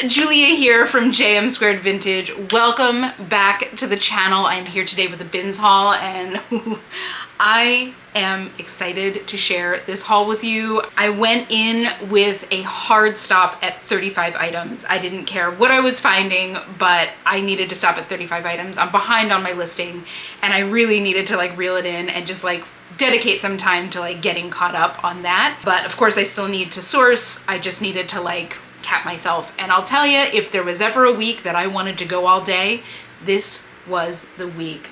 Julia here from JM Squared Vintage. Welcome back to the channel. I'm here today with a bins haul, and I am excited to share this haul with you. I went in with a hard stop at 35 items. I didn't care what I was finding, but I needed to stop at 35 items. I'm behind on my listing, and I really needed to reel it in and just dedicate some time to getting caught up on that. But of course I still need to source. I just needed to cap myself. And I'll tell you, if there was ever a week that I wanted to go all day, this was the week.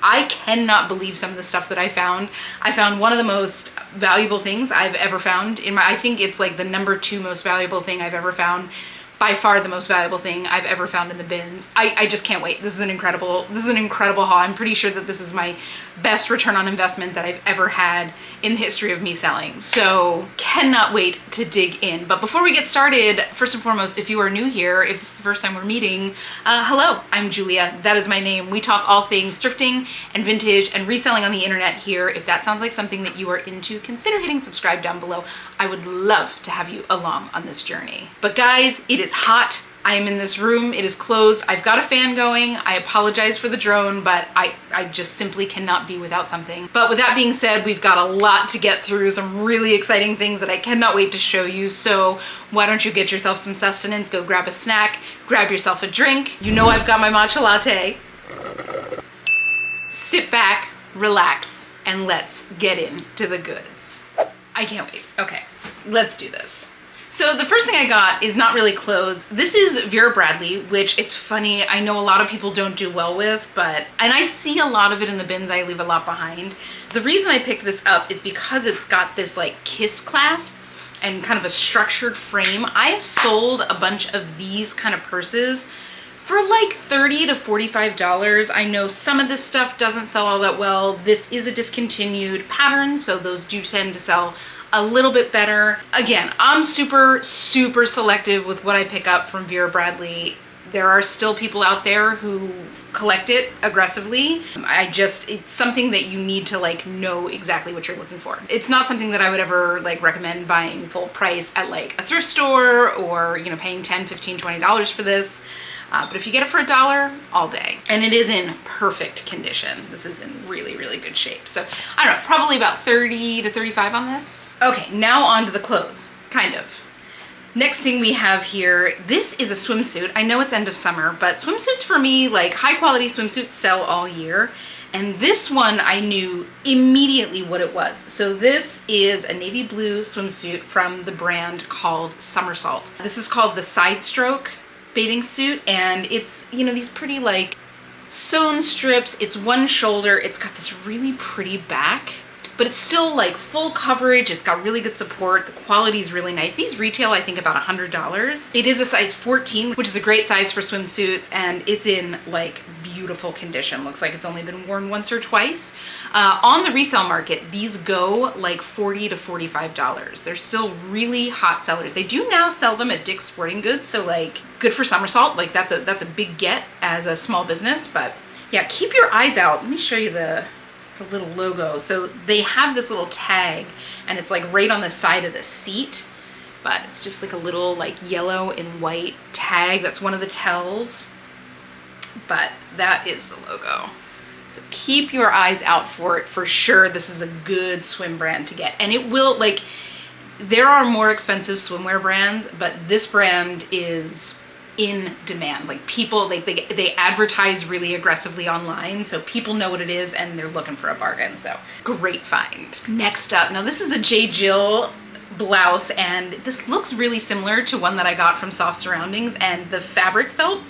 I cannot believe some of the stuff that I found. I found one of the most valuable things I've ever found I think it's the number 2 most valuable thing I've ever found. By far the most valuable thing I've ever found in the bins. I just can't wait. This is an incredible haul. I'm pretty sure that this is my best return on investment that I've ever had in the history of me selling. So cannot wait to dig in. But before we get started, first and foremost, if you are new here, if this is the first time we're meeting, hello, I'm Julia. That is my name. We talk all things thrifting and vintage and reselling on the internet here. If that sounds like something that you are into, consider hitting subscribe down below. I would love to have you along on this journey. But guys, it is hot. I am in this room. It is closed. I've got a fan going. I apologize for the drone, but I just simply cannot be without something. But with that being said, we've got a lot to get through, some really exciting things that I cannot wait to show you. So why don't you get yourself some sustenance, go grab a snack, grab yourself a drink. You know I've got my matcha latte. Sit back, relax, and let's get into the goods. I can't wait. Okay, let's do this. So the first thing I got is not really clothes. This is Vera Bradley, which it's funny, I know a lot of people don't do well with, and I see a lot of it in the bins. I leave a lot behind. The reason I picked this up is because it's got this kiss clasp and kind of a structured frame. I have sold a bunch of these kind of purses for $30 to $45. I know some of this stuff doesn't sell all that well. This is a discontinued pattern, so those do tend to sell a little bit better. Again, I'm super selective with what I pick up from Vera Bradley. There are still people out there who collect it aggressively. It's something that you need to know exactly what you're looking for. It's not something that I would ever recommend buying full price at a thrift store or paying $10, $15, $20 for this. But if you get it for $1, all day. And it is in perfect condition. This is in really good shape. So I don't know, probably about 30 to 35 on this. Okay, now on to the clothes, kind of. Next thing we have here, this is a swimsuit. I know it's end of summer, but swimsuits for me, high quality swimsuits sell all year. And this one I knew immediately what it was. So this is a navy blue swimsuit from the brand called Somersault. This is called the Side Stroke bathing suit, and it's these pretty sewn strips. It's one shoulder. It's got this really pretty back, but it's still full coverage. It's got really good support. The quality is really nice. These retail I think about $100. It is a size 14, which is a great size for swimsuits, and it's in beautiful condition. Looks like it's only been worn once or twice. On the resale market, these go $40 to $45. They're still really hot sellers. They do now sell them at Dick's Sporting Goods, so good for Somersault. That's a big get as a small business. But yeah, keep your eyes out. Let me show you the little logo. So they have this little tag, and it's right on the side of the seat, but it's just a little yellow and white tag. That's one of the tells, but that is the logo. So keep your eyes out for it for sure. This is a good swim brand to get, and it will there are more expensive swimwear brands, but this brand is in demand. People they advertise really aggressively online, so people know what it is and they're looking for a bargain. So great find. Next up, now this is a J. Jill blouse, and this looks really similar to one that I got from Soft Surroundings, and the fabric felt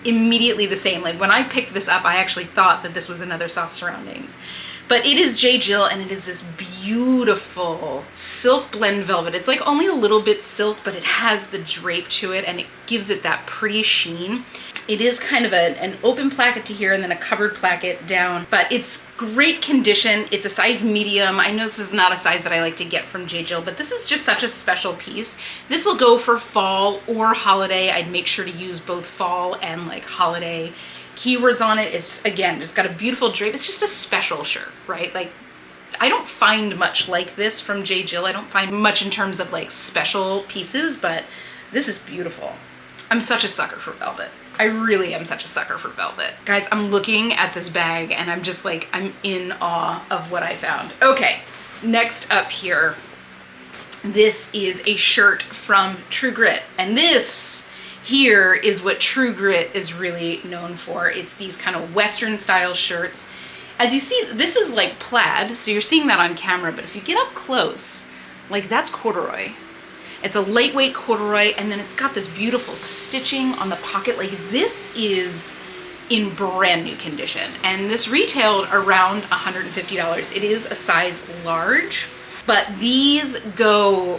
immediately the same. When I picked this up, I actually thought that this was another Soft Surroundings. But it is J. Jill, and it is this beautiful silk blend velvet. It's only a little bit silk, but it has the drape to it, and it gives it that pretty sheen. It is kind of an open placket to here and then a covered placket down, but it's great condition. It's a size medium. I know this is not a size that I like to get from J. Jill, but this is just such a special piece. This will go for fall or holiday. I'd make sure to use both fall and holiday keywords on it. Is again just got a beautiful drape. It's just a special shirt, right? I don't find much like this from J. Jill. I don't find much in terms of special pieces, but this is beautiful. I'm such a sucker for velvet. I really am such a sucker for velvet. Guys, I'm looking at this bag and I'm just like, I'm in awe of what I found. Okay, next up here, this is a shirt from True Grit. And this here is what True Grit is really known for. It's these kind of Western style shirts. As you see, this is like plaid, so you're seeing that on camera, but if you get up close, like that's corduroy. It's a lightweight corduroy, and then it's got this beautiful stitching on the pocket. Like this is in brand new condition, and this retailed around $150. It is a size large, but these go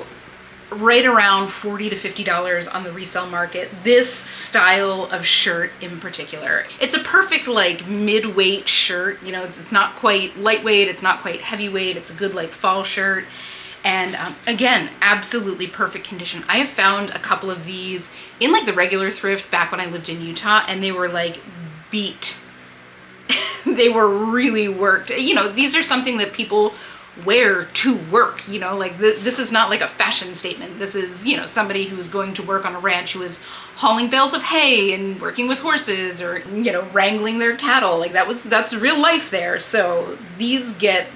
right around $40 to $50 on the resale market. This style of shirt in particular, it's a perfect like mid-weight shirt. You know, it's not quite lightweight, it's not quite heavyweight. It's a good like fall shirt. And again, absolutely perfect condition. I have found a couple of these in like the regular thrift back when I lived in Utah, and they were like beat. They were really worked. You know, these are something that people wear to work, you know, like this is not like a fashion statement. This is, you know, somebody who's going to work on a ranch who is hauling bales of hay and working with horses, or, you know, wrangling their cattle. Like that's real life there. So these get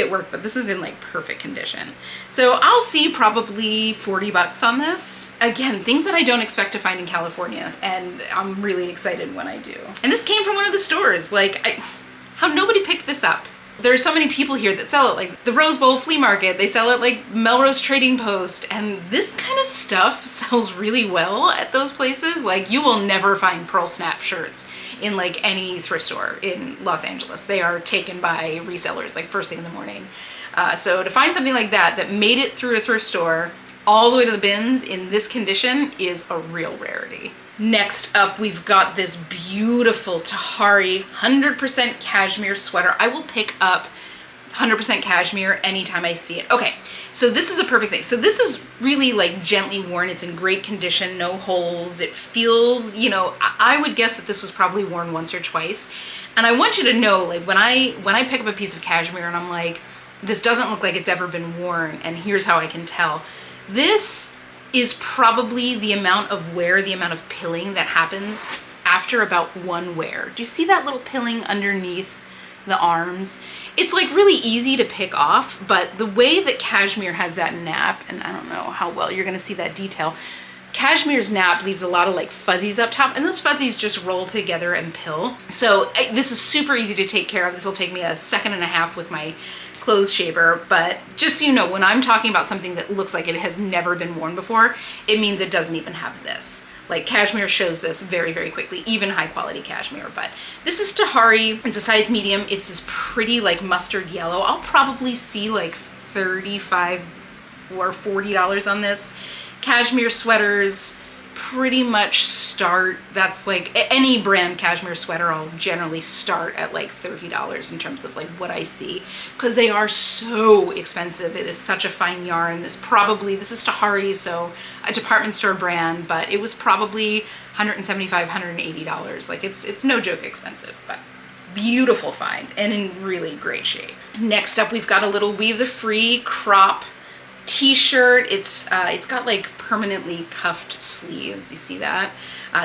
work, but this is in like perfect condition. So I'll see probably $40 on this. Again, things that I don't expect to find in California, and I'm really excited when I do. And this came from one of the stores. Like, how nobody picked this up. There's so many people here that sell it, like the Rose Bowl Flea Market. They sell it like Melrose Trading Post, and this kind of stuff sells really well at those places. Like you will never find pearl snap shirts in like any thrift store in Los Angeles. They are taken by resellers like first thing in the morning. So to find something like that made it through a thrift store all the way to the bins in this condition is a real rarity. Next up, we've got this beautiful Tahari 100% cashmere sweater. I will pick up 100% cashmere anytime I see it. Okay, so this is a perfect thing. So this is really like gently worn. It's in great condition, no holes. It feels, you know, I would guess that this was probably worn once or twice. And I want you to know, like when I pick up a piece of cashmere and I'm like, this doesn't look like it's ever been worn, and here's how I can tell. This is probably the amount of wear, the amount of pilling that happens after about one wear. Do you see that little pilling underneath the arms? It's like really easy to pick off, but the way that cashmere has that nap, and I don't know how well you're gonna see that detail, cashmere's nap leaves a lot of like fuzzies up top, and those fuzzies just roll together and pill. So this is super easy to take care of. This will take me a second and a half with my clothes shaver, but just so you know, when I'm talking about something that looks like it has never been worn before, it means it doesn't even have this. Like cashmere shows this very, very quickly, even high quality cashmere. But this is Tahari. It's a size medium. It's this pretty like mustard yellow. I'll probably see like $35 or $40 on this. Cashmere sweaters pretty much start, that's like any brand cashmere sweater, I'll generally start at like $30 in terms of like what I see, because they are so expensive. It is such a fine yarn. This is Tahari, so a department store brand, but it was probably $175, $180. Like it's no joke expensive, but beautiful find and in really great shape. Next up, we've got a little We the Free crop t-shirt. It's got like permanently cuffed sleeves. You see that?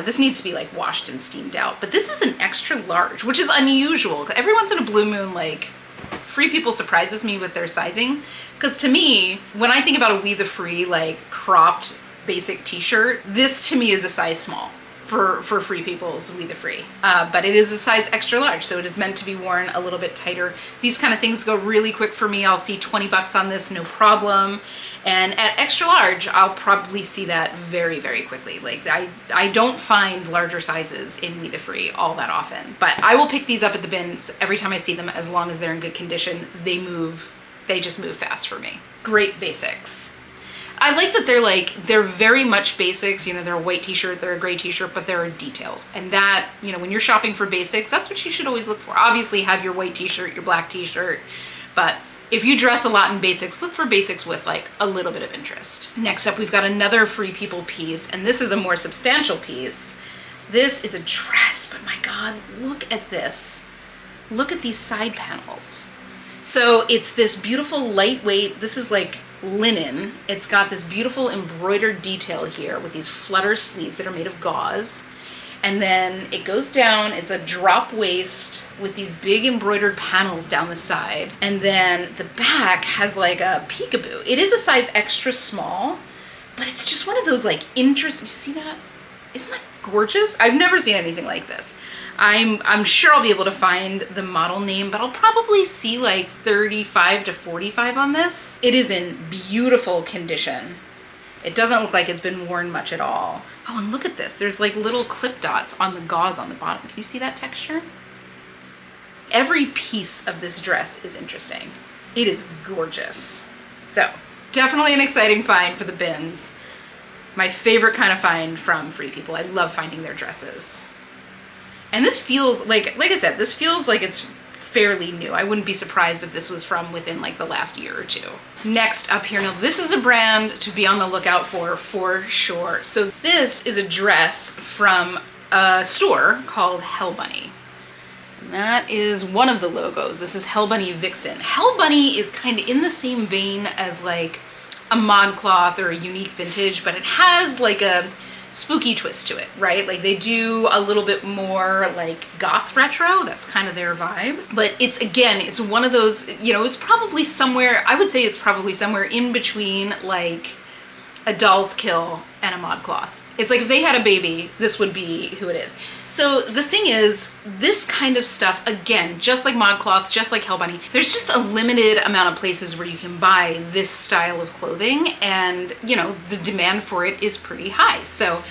This needs to be like washed and steamed out, but this is an extra large, which is unusual. Every once in a blue moon, like Free People surprises me with their sizing, because to me, when I think about a We the Free like cropped basic t-shirt, this to me is a size small for Free People's We the Free, but it is a size extra large, so it is meant to be worn a little bit tighter. These kind of things go really quick for me. I'll see $20 on this, no problem. And at extra large, I'll probably see that very, very quickly. Like I don't find larger sizes in We the Free all that often, but I will pick these up at the bins every time I see them, as long as they're in good condition. They just move fast for me. Great basics. I like that they're very much basics. You know, they're a white t-shirt, they're a gray t-shirt, but there are details. And that, you know, when you're shopping for basics, that's what you should always look for. Obviously have your white t-shirt, your black t-shirt, but if you dress a lot in basics, look for basics with like a little bit of interest. Next up, we've got another Free People piece, and this is a more substantial piece. This is a dress, but my God, look at this. Look at these side panels. So it's this beautiful lightweight, this is like linen. It's got this beautiful embroidered detail here with these flutter sleeves that are made of gauze. And then it goes down, it's a drop waist with these big embroidered panels down the side. And then the back has like a peekaboo. It is a size extra small, but it's just one of those like interesting, you see that? Isn't that gorgeous? I've never seen anything like this. I'm sure I'll be able to find the model name, but I'll probably see like 35 to 45 on this. It is in beautiful condition. It doesn't look like it's been worn much at all. Oh, and look at this. There's like little clip dots on the gauze on the bottom. Can you see that texture? Every piece of this dress is interesting. It is gorgeous. So definitely an exciting find for the bins. My favorite kind of find from Free People. I love finding their dresses. And this feels like I said, this feels like it's fairly new. I wouldn't be surprised if this was from within like the last year or two. Next up here, now this is a brand to be on the lookout for sure. So this is a dress from a store called Hell Bunny. And that is one of the logos. This is Hell Bunny Vixen. Hell Bunny is kind of in the same vein as like a ModCloth or a Unique Vintage, but it has like a spooky twist to it, right? Like they do a little bit more like goth retro. That's kind of their vibe. But it's, again, it's one of those, you know, it's probably somewhere, I would say it's probably somewhere in between like a Doll's Kill and a ModCloth. It's like if they had a baby, this would be who it is. So the thing is, this kind of stuff, again, just like ModCloth, just like Hell Bunny, there's just a limited amount of places where you can buy this style of clothing, and you know, the demand for it is pretty high. So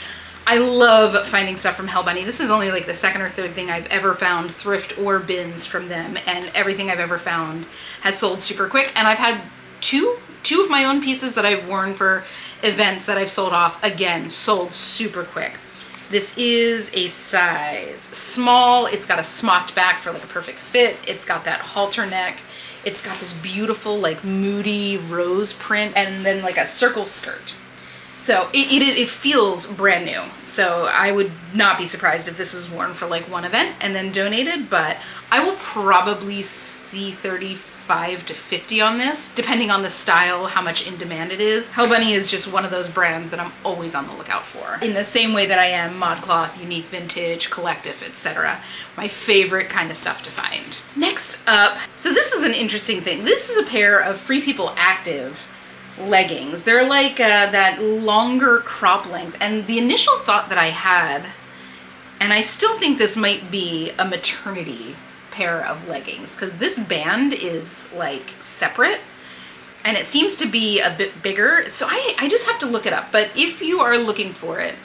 I love finding stuff from Hell Bunny. This is only like the second or third thing I've ever found, thrift or bins, from them, and everything I've ever found has sold super quick. And I've had two of my own pieces that I've worn for events that I've sold off, again, sold super quick. This is a size small. It's got a smocked back for like a perfect fit. It's got that halter neck. It's got this beautiful like moody rose print and then like a circle skirt. So it feels brand new. So I would not be surprised if this was worn for like one event and then donated, but I will probably see 35 to 50 on this, depending on the style, how much in demand it is. Hell Bunny is just one of those brands that I'm always on the lookout for. In the same way that I am ModCloth, Unique Vintage, Collective, etc. My favorite kind of stuff to find. Next up, so this is an interesting thing. This is a pair of Free People Active leggings. They're like that longer crop length, and the initial thought that I had, and I still think this might be a maternity pair of leggings, because this band is like separate and it seems to be a bit bigger, so I just have to look it up. But if you are looking for it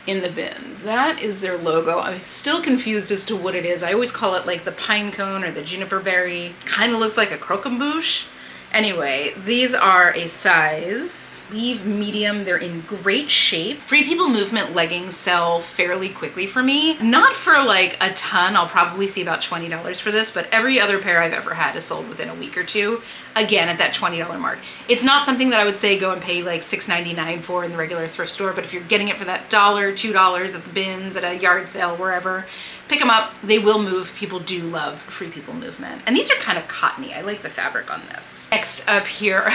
in the bins, that is their logo. I'm still confused as to what it is. I always call it like the pine cone or the juniper berry. Kind of looks like a croquembouche. Anyway, these are a size sleeve medium. They're in great shape. Free People Movement leggings sell fairly quickly for me. Not for like a ton. I'll probably see about $20 for this, but every other pair I've ever had is sold within a week or two. Again, at that $20 mark. It's not something that I would say go and pay like $6.99 for in the regular thrift store, but if you're getting it for that $1, $2 at the bins, at a yard sale, wherever, pick them up. They will move. People do love Free People Movement. And these are kind of cottony. I like the fabric on this. Next up here,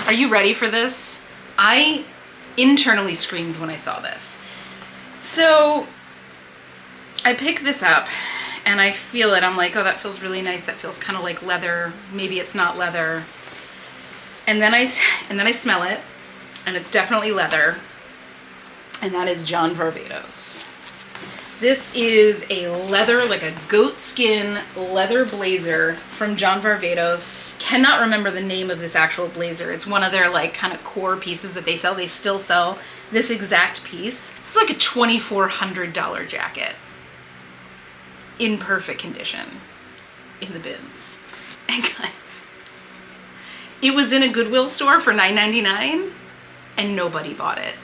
are you ready for this? I internally screamed when I saw this. So I pick this up and I feel it. I'm like, oh, that feels really nice. That feels kind of like leather. Maybe it's not leather. And then I smell it, and it's definitely leather. And that is John Varvatos. This is a leather, like a goat skin leather blazer from John Varvatos. Cannot remember the name of this actual blazer. It's one of their like kind of core pieces that they sell. They still sell this exact piece. It's like a $2,400 jacket in perfect condition in the bins. And guys, it was in a Goodwill store for $9.99 and nobody bought it.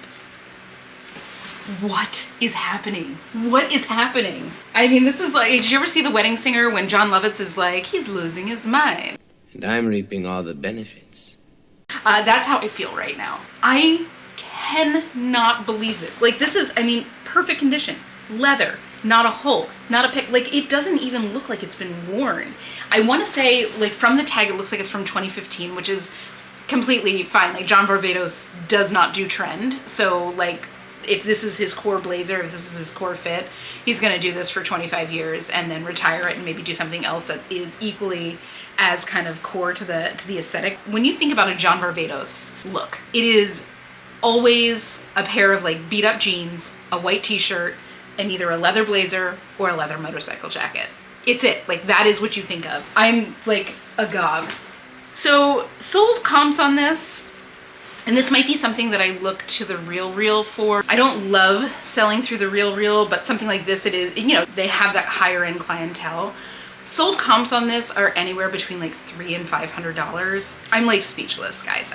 What is happening? What is happening? I mean, this is like, did you ever see The Wedding Singer when John Lovitz is like, he's losing his mind? And I'm reaping all the benefits. That's how I feel right now. I cannot believe this. Like, this is, I mean, perfect condition. Leather, not a hole, not a pick. Like, it doesn't even look like it's been worn. I want to say, like, from the tag, it looks like it's from 2015, which is completely fine. Like John Varvatos does not do trend. So like if this is his core blazer, if this is his core fit, he's going to do this for 25 years and then retire it and maybe do something else that is equally as kind of core to the aesthetic. When you think about a John Varvatos look, it is always a pair of like beat up jeans, a white t-shirt, and either a leather blazer or a leather motorcycle jacket. It's it. Like that is what you think of. I'm like agog. So sold comps on this, and this might be something that I look to the RealReal for. I don't love selling through the RealReal, but something like this, it is, you know, they have that higher end clientele. Sold comps on this are anywhere between like $300 and $500. I'm like speechless, guys.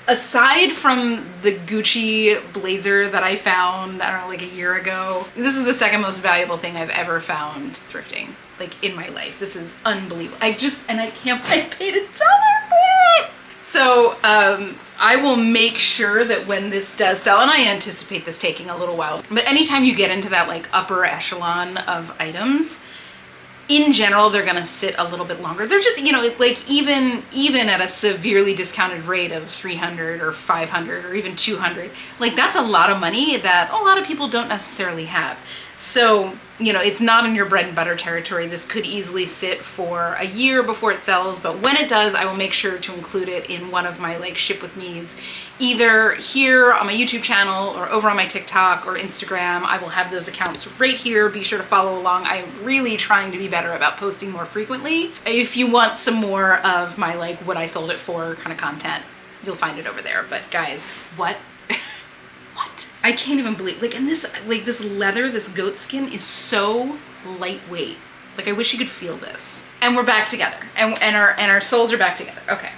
Aside from the Gucci blazer that I found, I don't know, like a year ago, this is the second most valuable thing I've ever found thrifting, like in my life. This is unbelievable. I can't, I paid a dollar for it. So, I will make sure that when this does sell, and I anticipate this taking a little while, but anytime you get into that like upper echelon of items, in general, they're gonna sit a little bit longer. They're just, you know, like even at a severely discounted rate of 300 or 500 or even 200, like that's a lot of money that a lot of people don't necessarily have. So, you know, it's not in your bread and butter territory. This could easily sit for a year before it sells, but when it does, I will make sure to include it in one of my like ship with me's, either here on my YouTube channel or over on my TikTok or Instagram. I will have those accounts right here. Be sure to follow along. I'm really trying to be better about posting more frequently. If you want some more of my like what I sold it for kind of content, you'll find it over there. But guys, what? What? I can't even believe, like, and this, like this leather, this goat skin is so lightweight. Like I wish you could feel this. And we're back together, and our souls are back together. Okay.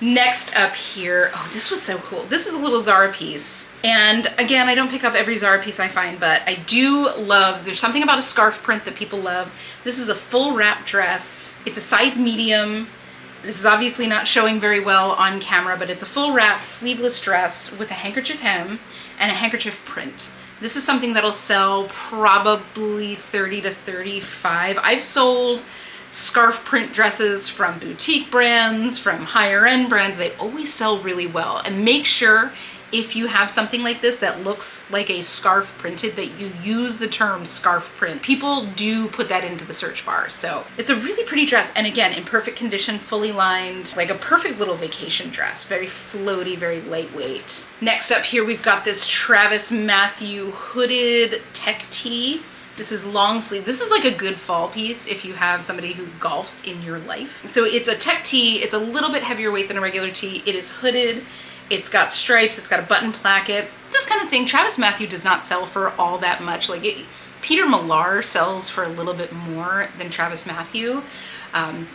Next up here, oh, this was so cool. This is a little Zara piece. And again, I don't pick up every Zara piece I find, but I do love, there's something about a scarf print that people love. This is a full wrap dress. It's a size medium. This is obviously not showing very well on camera, but it's a full wrap sleeveless dress with a handkerchief hem and a handkerchief print. This is something that'll sell probably 30 to 35. I've sold scarf print dresses from boutique brands, from higher end brands. They always sell really well. And make sure if you have something like this that looks like a scarf printed, that you use the term scarf print. People do put that into the search bar. So it's a really pretty dress. And again, in perfect condition, fully lined, like a perfect little vacation dress. Very floaty, very lightweight. Next up here, we've got this Travis Matthew hooded tech tee. This is long sleeve. This is like a good fall piece if you have somebody who golfs in your life. So it's a tech tee. It's a little bit heavier weight than a regular tee. It is hooded. It's got stripes, it's got a button placket. This kind of thing, Travis Matthew does not sell for all that much. Like Peter Millar sells for a little bit more than Travis Matthew.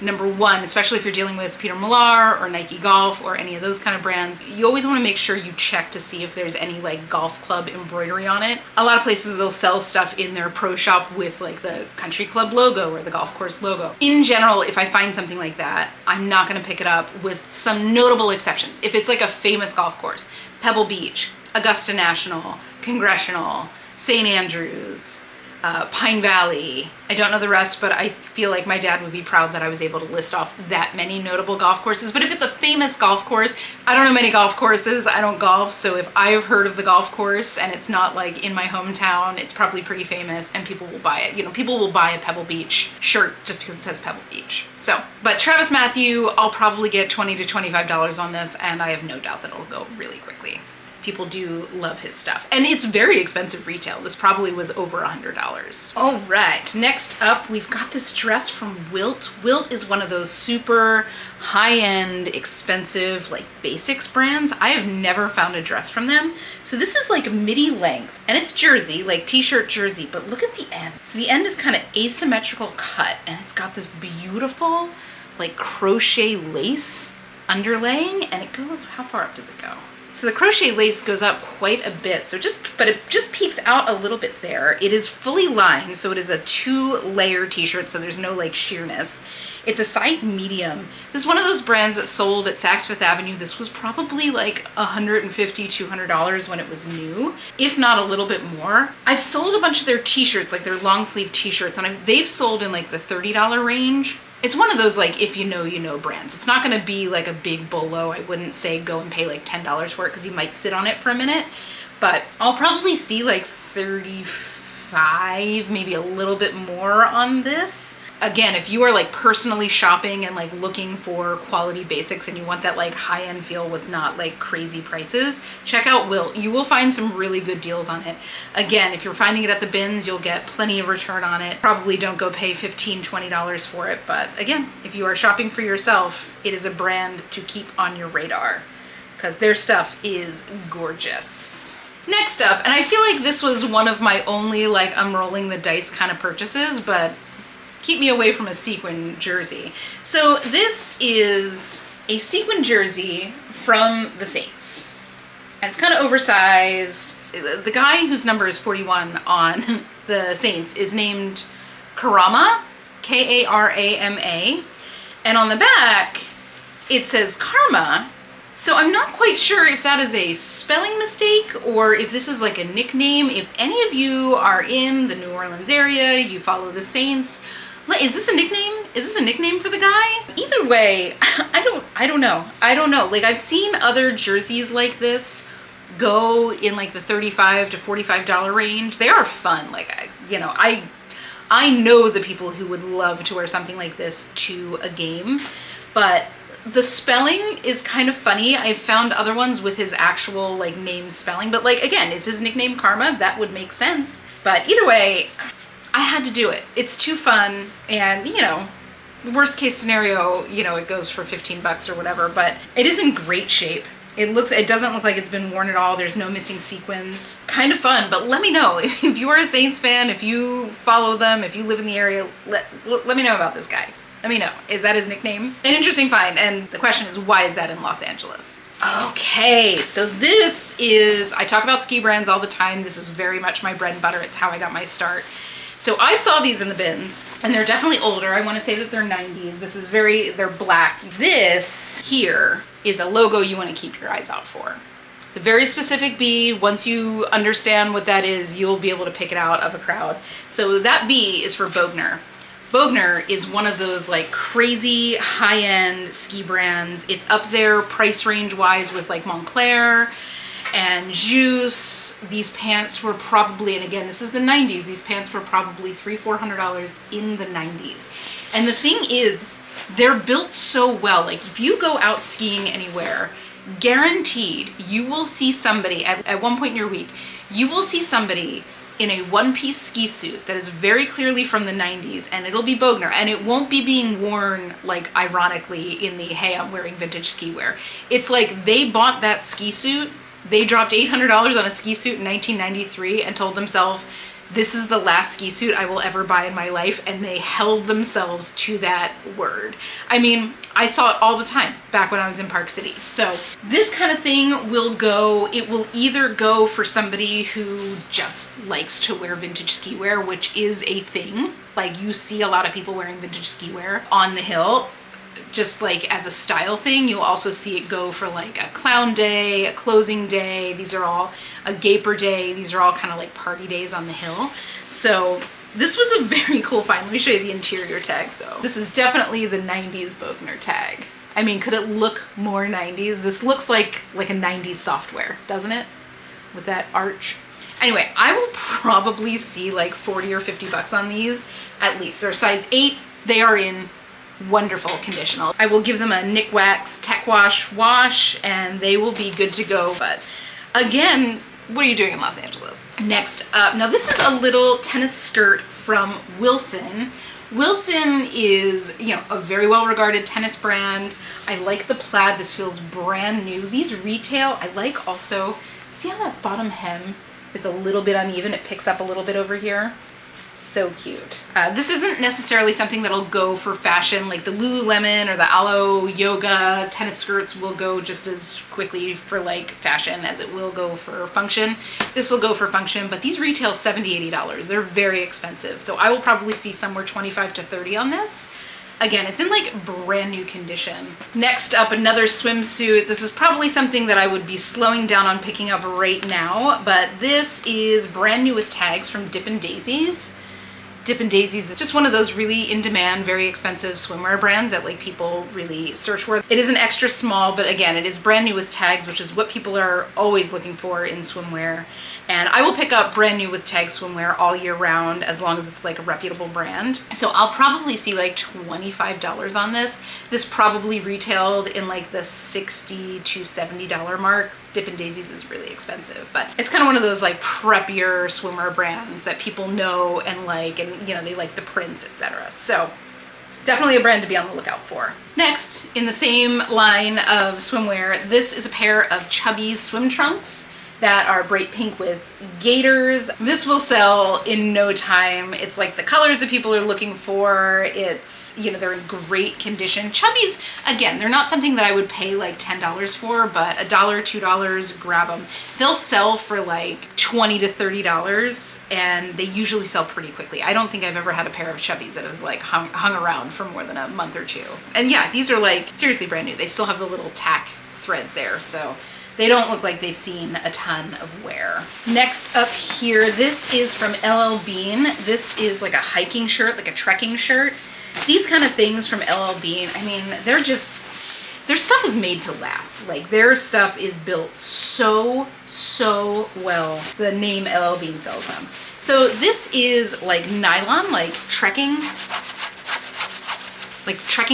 Number one, especially if you're dealing with Peter Millar or Nike Golf or any of those kind of brands, you always want to make sure you check to see if there's any like golf club embroidery on it. A lot of places will sell stuff in their pro shop with like the country club logo or the golf course logo. In general, if I find something like that, I'm not going to pick it up, with some notable exceptions. If it's like a famous golf course, Pebble Beach, Augusta National, Congressional, St. Andrews, Pine Valley. I don't know the rest, but I feel like my dad would be proud that I was able to list off that many notable golf courses. But if it's a famous golf course, I don't know many golf courses. I don't golf. So if I've heard of the golf course and it's not like in my hometown, it's probably pretty famous and people will buy it. You know, people will buy a Pebble Beach shirt just because it says Pebble Beach. So, but Travis Matthew, I'll probably get $20 to $25 on this, and I have no doubt that it'll go really quickly. People do love his stuff. And it's very expensive retail. This probably was over $100. All right, next up, we've got this dress from Wilt. Wilt is one of those super high-end, expensive, like basics brands. I have never found a dress from them. So this is like midi length, and it's jersey, like t-shirt jersey, but look at the end. So the end is kind of asymmetrical cut, and it's got this beautiful like crochet lace underlaying, and it goes, how far up does it go? So the crochet lace goes up quite a bit, but it just peeks out a little bit there. It is fully lined, so it is a 2-layer t-shirt, so there's no like sheerness. It's a size medium. This is one of those brands that sold at Saks Fifth Avenue. This was probably like $150, $200 when it was new, if not a little bit more. I've sold a bunch of their t-shirts, like their long sleeve t-shirts, and they've sold in like the $30 range. It's one of those like if you know brands. It's not going to be like a big bolo. I wouldn't say go and pay like $10 for it because you might sit on it for a minute. But I'll probably see like 35, maybe a little bit more on this. Again, if you are like personally shopping and like looking for quality basics and you want that like high-end feel with not like crazy prices, check out Will. You will find some really good deals on it. Again, if you're finding it at the bins, you'll get plenty of return on it. Probably don't go pay $15, $20 for it. But again, if you are shopping for yourself, it is a brand to keep on your radar because their stuff is gorgeous. Next up, and I feel like this was one of my only like I'm rolling the dice kind of purchases, but keep me away from a sequin jersey. So this is a sequin jersey from the Saints. And it's kind of oversized. The guy whose number is 41 on the Saints is named Karama, Karama. And on the back, it says Karma. So I'm not quite sure if that is a spelling mistake or if this is like a nickname. If any of you are in the New Orleans area, you follow the Saints, is this a nickname? Is this a nickname for the guy? Either way, I don't know. Like I've seen other jerseys like this go in like the $35 to $45 range. They are fun. Like I know the people who would love to wear something like this to a game, but the spelling is kind of funny. I've found other ones with his actual like name spelling, but like again, is his nickname Karma? That would make sense. But either way, I had to do it. It's too fun. And worst case scenario, it goes for 15 bucks or whatever, but it is in great shape. It doesn't look like it's been worn at all. There's no missing sequins. Kind of fun, but let me know if you are a Saints fan, if you follow them, if you live in the area, let me know about this guy. Let me know. Is that his nickname? An interesting find. And the question is, why is that in Los Angeles? Okay, so this is, I talk about ski brands all the time. This is very much my bread and butter. It's how I got my start. So I saw these in the bins and they're definitely older. I want to say that they're 90s. They're black. This here is a logo you want to keep your eyes out for. It's a very specific B. Once you understand what that is, you'll be able to pick it out of a crowd. So that B is for Bogner. Bogner is one of those like crazy high-end ski brands. It's up there price range wise with like Montclair and Juice. These pants were probably, and again, this is the 90s, these pants were probably $300-400 in the 90s. And the thing is, they're built so well. Like if you go out skiing anywhere, guaranteed you will see somebody at one point in your week, you will see somebody in a one-piece ski suit that is very clearly from the 90s, and it'll be Bogner, and it won't be being worn like ironically in the hey, I'm wearing vintage ski wear. It's like they bought that ski suit, they dropped $800 on a ski suit in 1993 and told themselves, this is the last ski suit I will ever buy in my life, and they held themselves to that word. I mean, I saw it all the time back when I was in Park City. So this kind of thing will go, it will either go for somebody who just likes to wear vintage ski wear, which is a thing. Like you see a lot of people wearing vintage ski wear on the hill, just like as a style thing. You'll also see it go for like a clown day, a closing day. These are all a gaper day. These are all kind of like party days on the hill. So this was a very cool find. Let me show you the interior tag. So this is definitely the 90s Bogner tag. I mean, could it look more 90s? This looks like a 90s software, doesn't it? With that arch. Anyway, I will probably see like 40 or 50 bucks on these at least. They're size 8. They are in wonderful condition. I will give them a Nick Wax Tech wash and they will be good to go. But again, what are you doing in Los Angeles? Next up, now this is a little tennis skirt from Wilson. Wilson is, a very well-regarded tennis brand. I like the plaid. This feels brand new. These retail, I like also, see how that bottom hem is a little bit uneven? It picks up a little bit over here. So cute. This isn't necessarily something that'll go for fashion, like the Lululemon or the Alo Yoga tennis skirts will go just as quickly for like fashion as it will go for function. This will go for function, but these retail $70, $80. They're very expensive. So I will probably see somewhere 25 to 30 on this. Again, it's in like brand new condition. Next up, another swimsuit. This is probably something that I would be slowing down on picking up right now, but this is brand new with tags from Dippin' Daisies. Dippin' Daisies is just one of those really in-demand, very expensive swimwear brands that like people really search for. It is an extra small, but again, it is brand new with tags, which is what people are always looking for in swimwear. And I will pick up brand new with tag swimwear all year round as long as it's like a reputable brand. So I'll probably see like $25 on this. This probably retailed in like the $60 to $70 mark. Dippin' Daisies is really expensive, but it's kind of one of those like preppier swimwear brands that people know and like, and you know, they like the prints, etc. So definitely a brand to be on the lookout for. Next, in the same line of swimwear, this is a pair of Chubbies swim trunks that are bright pink with gaiters. This will sell in no time. It's like the colors that people are looking for. It's, you know, they're in great condition. Chubbies, again, they're not something that I would pay like $10 for, but $1, $2, grab them. They'll sell for like $20 to $30 and they usually sell pretty quickly. I don't think I've ever had a pair of Chubbies that was like hung around for more than a month or two. And yeah, these are like seriously brand new. They still have the little tack threads there, so they don't look like they've seen a ton of wear. Next up here, this is from LL Bean. This is like a hiking shirt, like a trekking shirt. These kind of things from LL Bean, I mean, they're just, their stuff is made to last. Like their stuff is built so well. The name LL Bean sells them. So this is like nylon, like trekking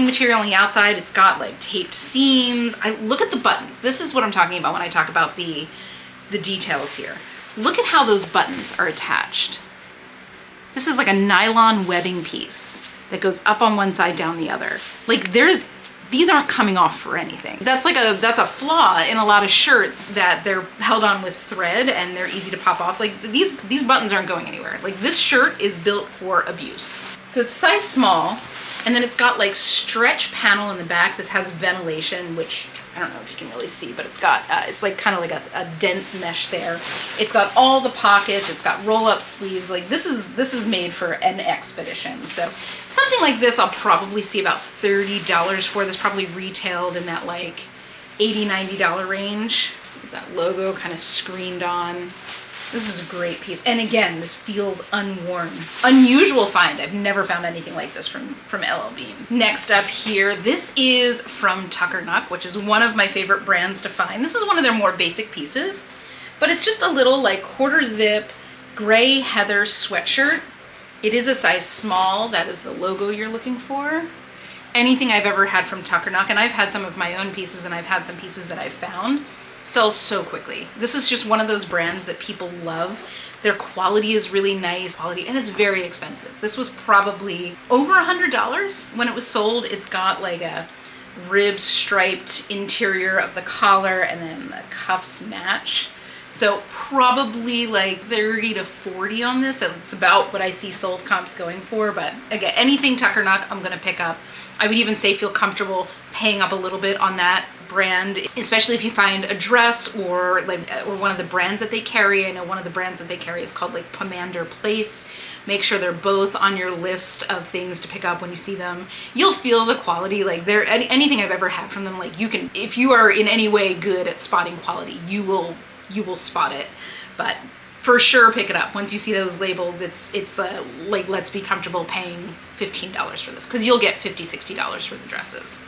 material on the outside. It's got like taped seams. Look at the buttons. This is what I'm talking about when I talk about the details here. Look at how those buttons are attached. This is like a nylon webbing piece that goes up on one side, down the other. Like these aren't coming off for anything. That's a flaw in a lot of shirts, that they're held on with thread and they're easy to pop off. Like these buttons aren't going anywhere. Like this shirt is built for abuse. So it's size small. And then it's got like stretch panel in the back. This has ventilation, which I don't know if you can really see, but it's got, it's like kind of like a dense mesh there. It's got all the pockets. It's got roll up sleeves. Like this is made for an expedition. So something like this, I'll probably see about $30 for. This probably retailed in that like $80, $90 range. Is that logo kind of screened on? This is a great piece. And again, this feels unworn. Unusual find. I've never found anything like this from LL Bean. Next up here, this is from Tuckernuck, which is one of my favorite brands to find. This is one of their more basic pieces, but it's just a little like quarter zip gray heather sweatshirt. It is a size small. That is the logo you're looking for. Anything I've ever had from Tuckernuck, and I've had some of my own pieces and I've had some pieces that I've found, sells so quickly. This is just one of those brands that people love. Their quality is really nice, and it's very expensive. This was probably over $100 when it was sold. It's got like a rib striped interior of the collar and then the cuffs match. So probably like 30 to 40 on this. It's about what I see sold comps going for, but again, anything Tuckernuck I'm gonna pick up. I would even say feel comfortable paying up a little bit on that brand, especially if you find a dress or one of the brands that they carry. I know one of the brands that they carry is called like Pomander Place. Make sure they're both on your list of things to pick up when you see them. You'll feel the quality. Like anything I've ever had from them, like you can, if you are in any way good at spotting quality, you will spot it. But for sure pick it up. Once you see those labels, it's like, let's be comfortable paying $15 for this, because you'll get $50, $60 for the dresses.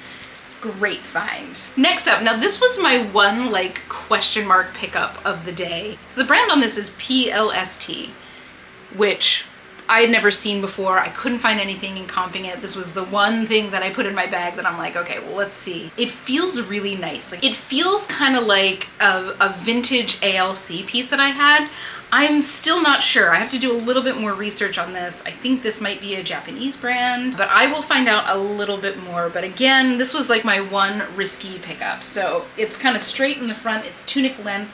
Great find. Next up, now this was my one like question mark pickup of the day. So the brand on this is PLST, which I had never seen before. I couldn't find anything in comping it. This was the one thing that I put in my bag that I'm like, okay, well, let's see. It feels really nice. Like it feels kind of like a vintage ALC piece that I had. I'm still not sure. I have to do a little bit more research on this. I think this might be a Japanese brand, but I will find out a little bit more. But again, this was like my one risky pickup. So it's kind of straight in the front. It's tunic length.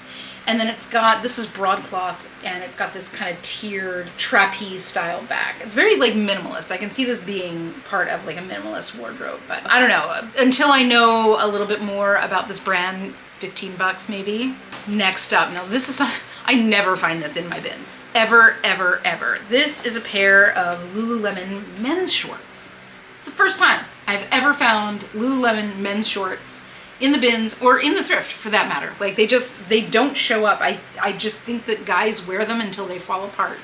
And then it's got, this is broadcloth, and it's got this kind of tiered trapeze style back. It's very like minimalist. I can see this being part of like a minimalist wardrobe, but I don't know. Until I know a little bit more about this brand, $15 maybe. Next up, now this is, I never find this in my bins. Ever, ever, ever. This is a pair of Lululemon men's shorts. It's the first time I've ever found Lululemon men's shorts in the bins or in the thrift for that matter. Like they don't show up. I just think that guys wear them until they fall apart.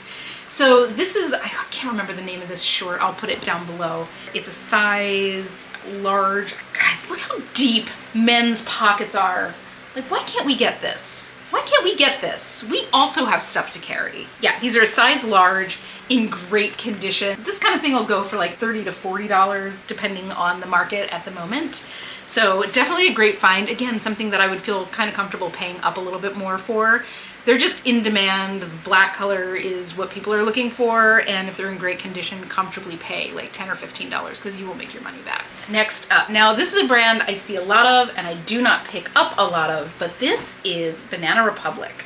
So this is, I can't remember the name of this short. I'll put it down below. It's a size large. Guys, look how deep men's pockets are. Like, why can't we get this? Why can't we get this? We also have stuff to carry. Yeah, these are a size large in great condition. This kind of thing will go for like $30 to $40 depending on the market at the moment. So definitely a great find. Again, something that I would feel kind of comfortable paying up a little bit more for. They're just in demand. The black color is what people are looking for. And if they're in great condition, comfortably pay like $10 or $15 because you will make your money back. Next up, now this is a brand I see a lot of and I do not pick up a lot of, but this is Banana Republic.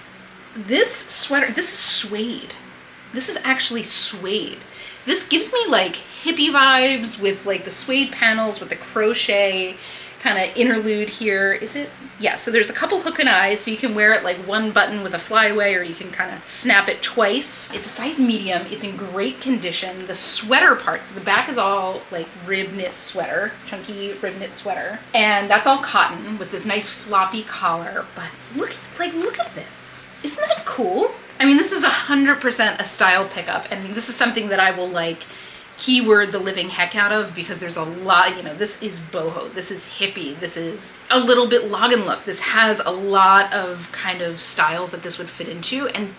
This sweater, this is suede. This is actually suede. This gives me like hippie vibes with like the suede panels with the crochet kind of interlude here. Is it? Yeah, so there's a couple hook and eyes, so you can wear it like one button with a flyaway, or you can kind of snap it twice. It's a size medium. It's in great condition. The sweater parts, the back is all like rib knit sweater, chunky rib knit sweater, and that's all cotton with this nice floppy collar. But look at this. Isn't that cool? I mean, this is 100% a style pickup, and this is something that I will like keyword the living heck out of because there's a lot, you know, this is boho, this is hippie, this is a little bit Login look. This has a lot of kind of styles that this would fit into. And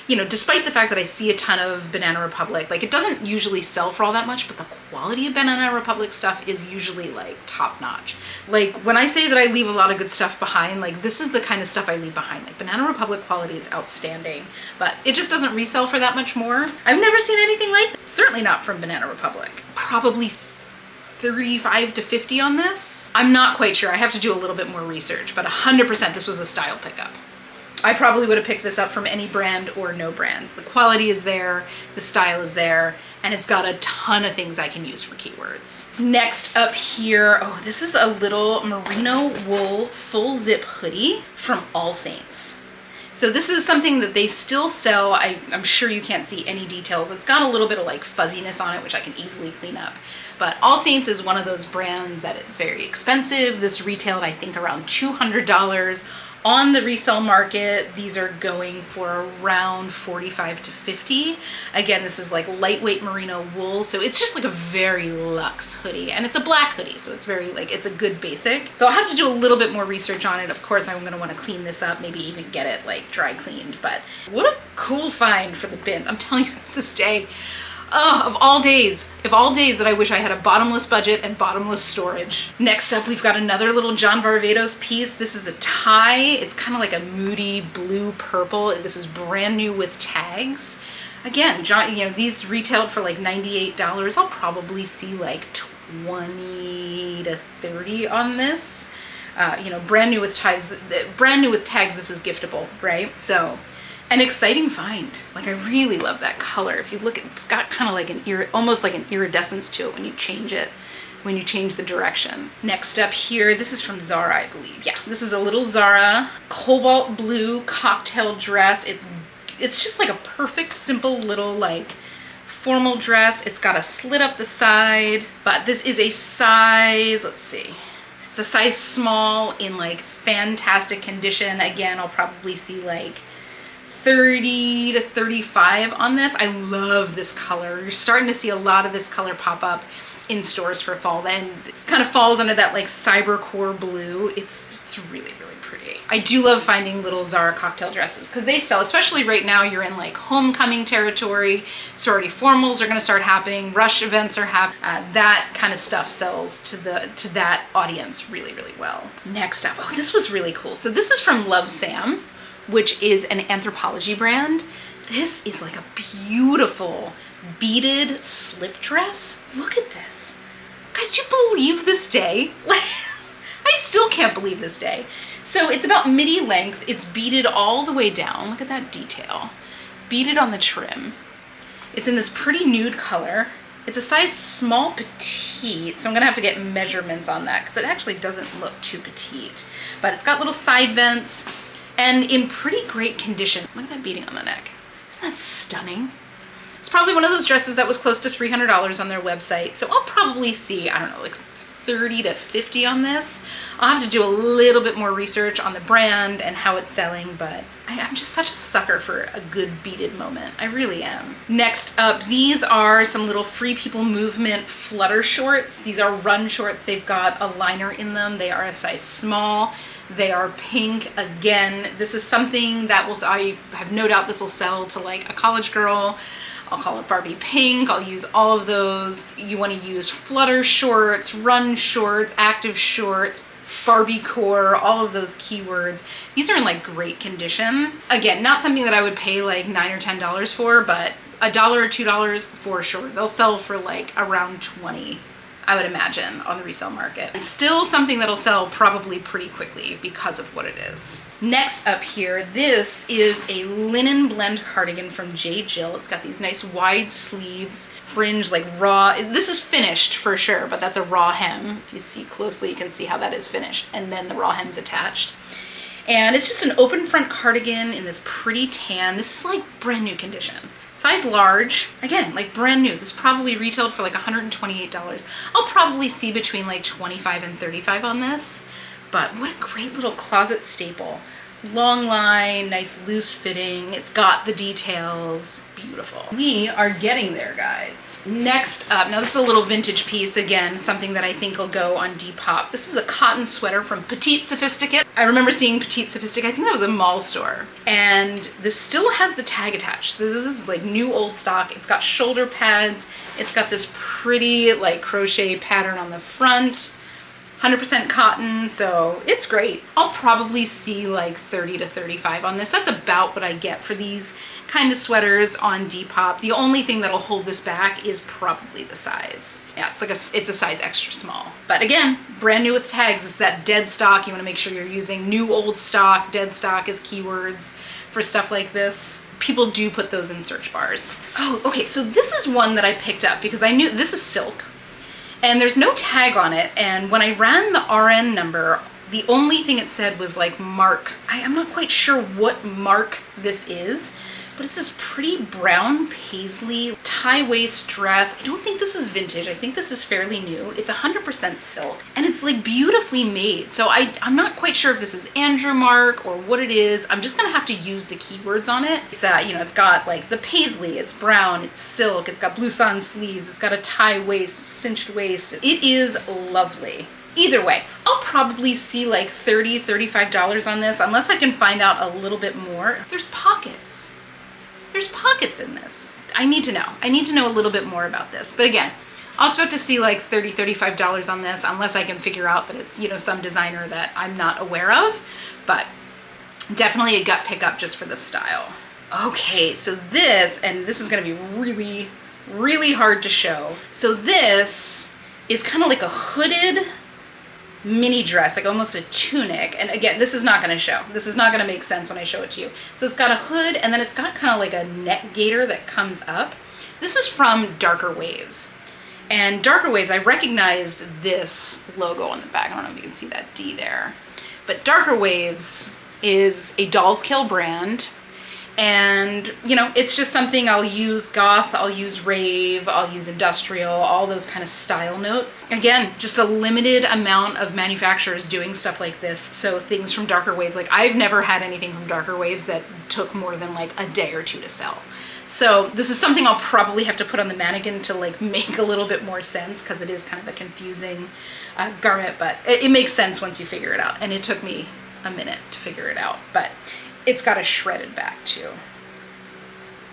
you know, despite the fact that I see a ton of Banana Republic, like it doesn't usually sell for all that much, but the quality of Banana Republic stuff is usually like top notch. Like when I say that I leave a lot of good stuff behind, like this is the kind of stuff I leave behind. Like Banana Republic quality is outstanding, but it just doesn't resell for that much more. I've never seen anything like that. Certainly not from Banana Republic. Probably 35 to 50 on this. I'm not quite sure. I have to do a little bit more research, but 100% this was a style pickup. I probably would have picked this up from any brand or no brand. The quality is there, the style is there, and it's got a ton of things I can use for keywords. Next up here, oh, this is a little merino wool full zip hoodie from All Saints. So this is something that they still sell. I'm sure you can't see any details. It's got a little bit of like fuzziness on it, which I can easily clean up. But All Saints is one of those brands that is very expensive. This retailed, I think, around $200. On the resale market, these are going for around 45 to 50. Again, this is like lightweight merino wool, so it's just like a very luxe hoodie, and it's a black hoodie, so it's very like, it's a good basic. So I'll have to do a little bit more research on it. Of course, I'm gonna wanna clean this up, maybe even get it like dry cleaned, but what a cool find for the bin. I'm telling you, it's this day. Oh, of all days that I wish I had a bottomless budget and bottomless storage. Next up, we've got another little John Varvatos piece. This is a tie. It's kind of like a moody blue purple. This is brand new with tags. Again, John, you know, these retailed for like $98. I'll probably see like 20 to 30 on this. You know, brand new with tags. This is giftable, right? So, an exciting find. Like I really love that color. If you look, it's got kind of like almost like an iridescence to it when you change it, when you change the direction. Next up here, this is from Zara, I believe. Yeah, this is a little Zara cobalt blue cocktail dress. It's just like a perfect, simple little like formal dress. It's got a slit up the side, but this is a size, let's see. It's a size small in like fantastic condition. Again, I'll probably see like 30 to 35 on this. I love this color. You're starting to see a lot of this color pop up in stores for fall. Then it kind of falls under that like cybercore blue. It's really, really pretty. I do love finding little Zara cocktail dresses because they sell, especially right now you're in like homecoming territory. Sorority formals are going to start happening. Rush events are happening. That kind of stuff sells to that audience really, really well. Next up, oh, this was really cool. So this is from Love Sam, which is an Anthropologie brand. This is like a beautiful beaded slip dress. Look at this. Guys, do you believe this day? I still can't believe this day. So it's about midi length. It's beaded all the way down. Look at that detail. Beaded on the trim. It's in this pretty nude color. It's a size small petite, so I'm gonna have to get measurements on that because it actually doesn't look too petite. But it's got little side vents, and in pretty great condition. Look at that beading on the neck. Isn't that stunning? It's probably one of those dresses that was close to $300 on their website. So I'll probably see, I don't know, like 30 to 50 on this. I'll have to do a little bit more research on the brand and how it's selling, but I'm just such a sucker for a good beaded moment. I really am. Next up, these are some little Free People Movement flutter shorts. These are run shorts. They've got a liner in them. They are a size small. They are pink. Again, this is something that I have no doubt this will sell to like a college girl. I'll call it Barbie pink. I'll use all of those. You want to use flutter shorts, run shorts, active shorts, Barbie core, all of those keywords. These are in like great condition. Again, not something that I would pay like $9 or $10 for, but $1 or $2 for sure. They'll sell for like around 20, I would imagine, on the resale market. It's still something that'll sell probably pretty quickly because of what it is. Next up here, this is a linen blend cardigan from J. Jill. It's got these nice wide sleeves, fringe, like raw. This is finished for sure, but that's a raw hem. If you see closely, you can see how that is finished. And then the raw hem's attached. And it's just an open front cardigan in this pretty tan. This is like brand new condition. Size large, again, like brand new. This probably retailed for like $128. I'll probably see between like 25 and 35 on this, but what a great little closet staple. Long line, nice loose fitting. It's got the details, beautiful. We are getting there, guys. Next up, now this is a little vintage piece, again, something that I think will go on Depop. This is a cotton sweater from Petite Sophisticate. I remember seeing Petite Sophisticate, I think that was a mall store. And this still has the tag attached. This is like new old stock. It's got shoulder pads. It's got this pretty like crochet pattern on the front. 100% cotton, so it's great. I'll probably see like 30 to 35 on this. That's about what I get for these kind of sweaters on Depop. The only thing that'll hold this back is probably the size. Yeah, it's a size extra small. But again, brand new with tags. It's that dead stock. You want to make sure you're using new old stock, dead stock as keywords for stuff like this. People do put those in search bars. Oh, okay, so this is one that I picked up because I knew this is silk. And there's no tag on it, and when I ran the RN number, the only thing it said was like mark. I'm not quite sure what mark this is, but it's this pretty brown paisley tie waist dress. I don't think this is vintage. I think this is fairly new. It's 100% silk, and it's like beautifully made. So I'm not quite sure if this is Andrew Mark or what it is. I'm just gonna have to use the keywords on it. It's you know, it's got like the paisley, it's brown, it's silk, it's got blouson sleeves, it's got a tie waist, it's cinched waist. It is lovely. Either way, I'll probably see like $30, $35 on this, unless I can find out a little bit more. There's pockets. There's pockets in this. I need to know. I need to know a little bit more about this. But again, I'll expect to see like $30, $35 on this, unless I can figure out that it's, you know, some designer that I'm not aware of. But definitely a gut pickup just for the style. Okay, so this, and this is gonna be really, really hard to show. So this is kind of like a hooded mini dress, like almost a tunic. And again, this is not going to show. This is not going to make sense when I show it to you. So it's got a hood, and then it's got kind of like a neck gaiter that comes up. This is from Darker Waves. And Darker Waves, I recognized this logo on the back. I don't know if you can see that D there. But Darker Waves is a Dolls Kill brand. And, you know, it's just something I'll use goth, I'll use rave, I'll use industrial, all those kind of style notes. Again, just a limited amount of manufacturers doing stuff like this. So things from Darker Waves, like I've never had anything from Darker Waves that took more than like a day or two to sell. So this is something I'll probably have to put on the mannequin to like make a little bit more sense, because it is kind of a confusing garment, but it makes sense once you figure it out. And it took me a minute to figure it out, but it's got a shredded back too.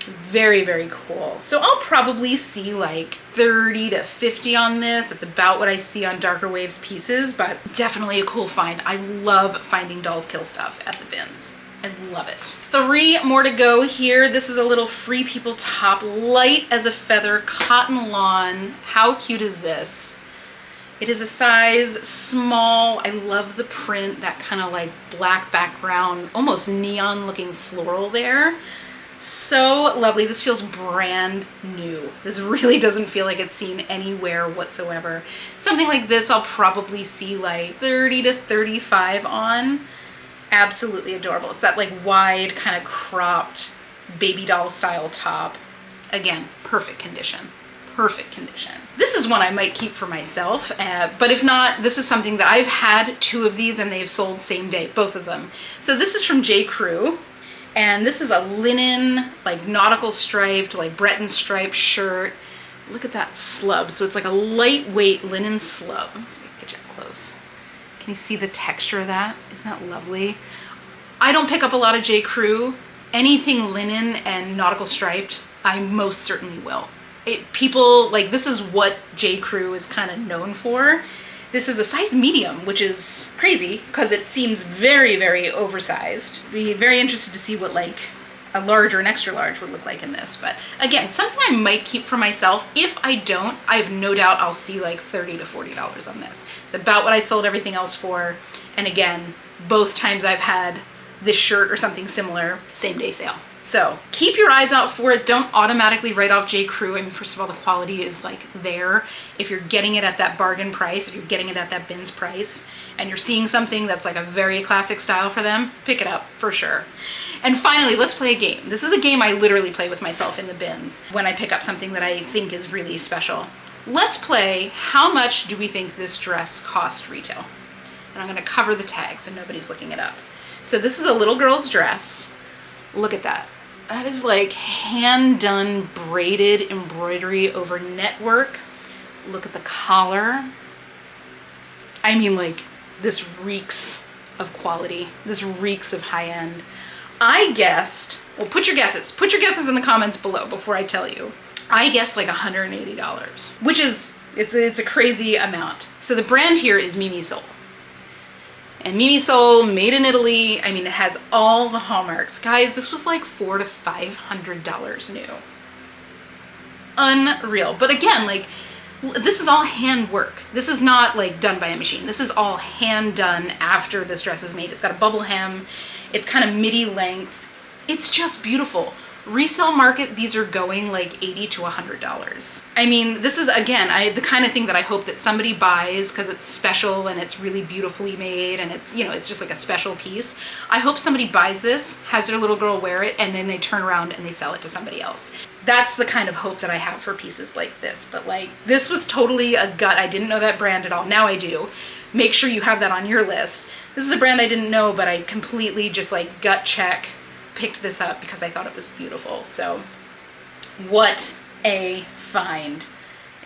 Very, very cool. So I'll probably see like 30 to 50 on this. It's about what I see on Darker Waves pieces, but definitely a cool find. I love finding Dolls Kill stuff at the bins. I love it. 3 more to go here. This is a little Free People top, light as a feather, cotton lawn. How cute is this? It is a size small. I love the print, that kind of like black background, almost neon looking floral there. So lovely. This feels brand new. This really doesn't feel like it's seen anywhere whatsoever. Something like this I'll probably see like 30 to 35 on. Absolutely adorable. It's that like wide kind of cropped baby doll style top. Again, perfect condition. Perfect condition. This is one I might keep for myself, but if not, this is something that I've had 2 of these and they've sold same day, both of them. So this is from J. Crew, And this is a linen, like nautical striped, like Breton striped shirt. Look at that slub. So it's like a lightweight linen slub. Let's see if I can get you up close. Can you see the texture of that? Isn't that lovely? I don't pick up a lot of J. Crew. Anything linen and nautical striped, I most certainly will. People, like, this is what J. Crew is kind of known for. This is a size medium, which is crazy because it seems very, very oversized. Be very interested to see what like a large or an extra large would look like in this. But again, something I might keep for myself. If I don't, I have no doubt I'll see like $30 to $40 on this. It's about what I sold everything else for. And again, both times I've had this shirt or something similar, same day sale. So keep your eyes out for it. Don't automatically write off J. Crew. I mean, first of all, the quality is like there. If you're getting it at that bargain price, if you're getting it at that bins price, and you're seeing something that's like a very classic style for them, pick it up for sure. And finally, let's play a game. This is a game I literally play with myself in the bins when I pick up something that I think is really special. Let's play how much do we think this dress cost retail? And I'm gonna cover the tag so nobody's looking it up. So this is a little girl's dress. Look at that. That is like hand-done braided embroidery over network. Look at the collar. I mean, like, this reeks of quality. This reeks of high-end. I guessed, well, put your guesses. Put your guesses in the comments below before I tell you. I guessed like $180, which is, it's a crazy amount. So the brand here is Mimi Soul. And Mimi Soul, made in Italy. I mean, it has all the hallmarks. Guys, this was like $400 to $500 new. Unreal. But again, like, this is all hand work. This is not like done by a machine. This is all hand done after this dress is made. It's got a bubble hem. It's kind of midi length. It's just beautiful. Resale market, these are going like $80 to $100. I mean, this is, again, the kind of thing that I hope that somebody buys because it's special and it's really beautifully made and it's, you know, it's just like a special piece. I hope somebody buys this, has their little girl wear it, and then they turn around and they sell it to somebody else. That's the kind of hope that I have for pieces like this. But like, this was totally a gut. I didn't know that brand at all. Now I do. Make sure you have that on your list. This is a brand I didn't know, but I completely just like gut check picked this up because I thought it was beautiful. So what a find.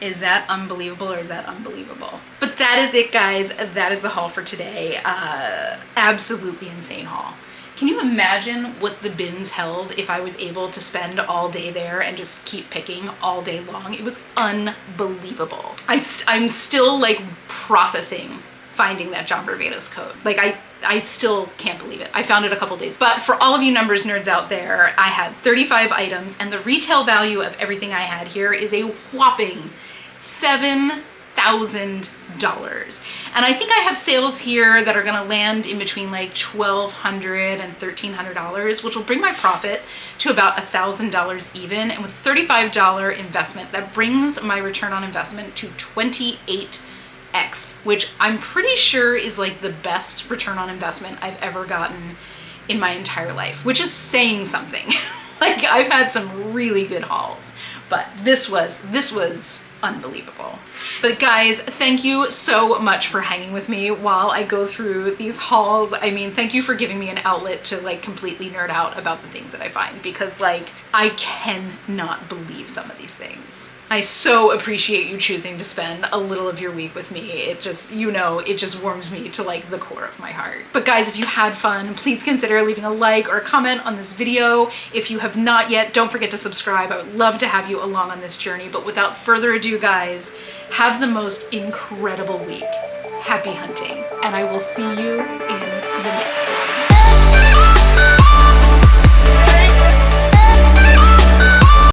Is that unbelievable or is that unbelievable? But that is it, guys. That is the haul for today. Absolutely insane haul. Can you imagine what the bins held if I was able to spend all day there and just keep picking all day long? It was unbelievable. I'm still like processing finding that John Barbados code. Like I still can't believe it. I found it a couple days. But for all of you numbers nerds out there, I had 35 items and the retail value of everything I had here is a whopping $7,000. And I think I have sales here that are gonna land in between like $1,200 and $1,300, which will bring my profit to about $1,000 even. And with $35 investment, that brings my return on investment to 28X, which I'm pretty sure is like the best return on investment I've ever gotten in my entire life, which is saying something. Like, I've had some really good hauls, but this was unbelievable. But guys, thank you so much for hanging with me while I go through these hauls. I mean, thank you for giving me an outlet to like completely nerd out about the things that I find, because like, I cannot believe some of these things. I so appreciate you choosing to spend a little of your week with me. It just, you know, it just warms me to like the core of my heart. But guys, if you had fun, please consider leaving a like or a comment on this video. If you have not yet, don't forget to subscribe. I would love to have you along on this journey. But without further ado, guys, have the most incredible week. Happy hunting, and I will see you in the next